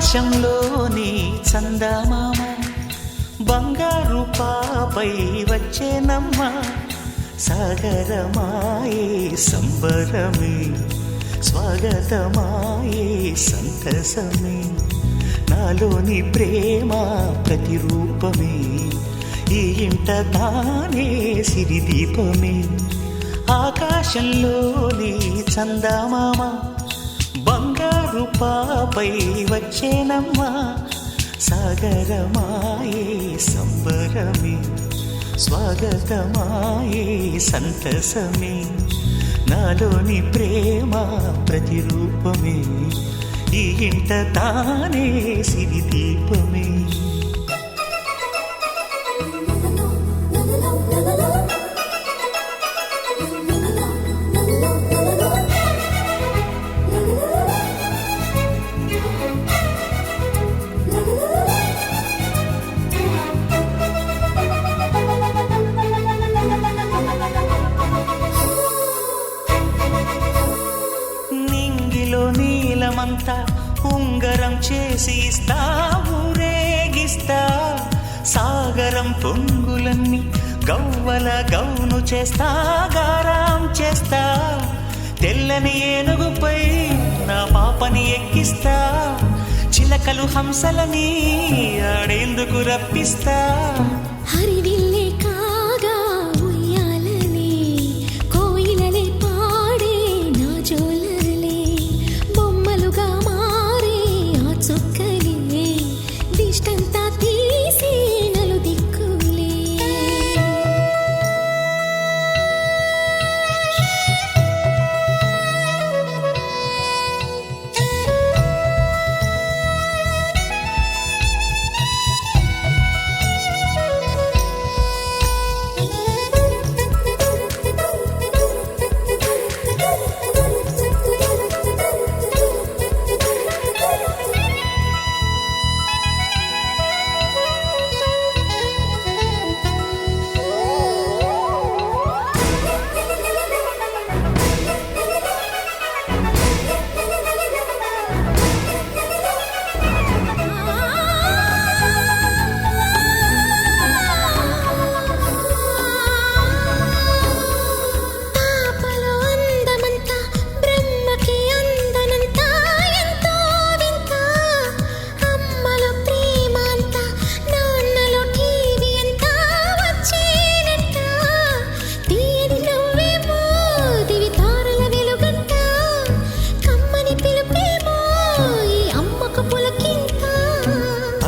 ఆకాశంలోని చందమామ బంగారు పాపై వచ్చేనమ్మ సాగరమాయే సంబరమే స్వాగతమాయే సంతసమే నాలోని ప్రేమ ప్రతిరూపమే ఈ ఇంట తానే సిరిదీపమే ఆకాశంలోని చందమామ బంగారు పాపై వచ్చేనమ్మ సాగరమాయే సంబరమే స్వాగతమాయే సంతసమే నాలోని ప్రేమ ప్రతిరూపమే ఈ ఇంట తానే సిరిదీపమే నీలమంతా ఉంగరం చేసి ఇస్తా ఊరేగిస్తా సాగరం పొంగులన్నీ గవ్వల గౌను చేస్తా గారాం చేస్తా తెల్లని ఏనుగుపై నా పాపని ఎక్కిస్తా చిలకలు హంసలని ఆడేందుకు రప్పిస్తా హరివిల్లే కాగా ఉయ్యాలనే కోయిలలే పాడే నా జోలలే బొమ్మలుగా మారే ఆ చొక్కలే దిష్టంతా తీసి నలు దిక్కులే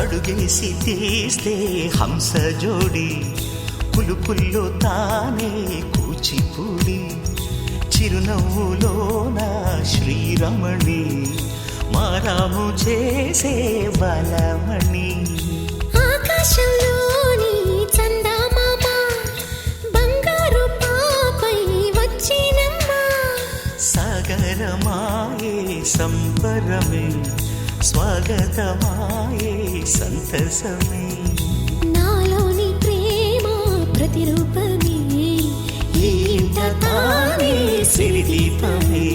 అడుగేసి తీస్తే హంస జోడి పులుపుల్లో తానే కూచిపూడి చిరునవ్వులోన శ్రీరమణి మారాము చేసే బలమణి ఆకాశంలోని చందమామ బంగారు పాపై వచ్చినమ్మ సాగరమాయే సంబరమే స్వాగతమాయే సంతసమే నాలోని ప్రేమ ప్రతిరూపమే ఈ ఇంట తానే సిరిదీపమే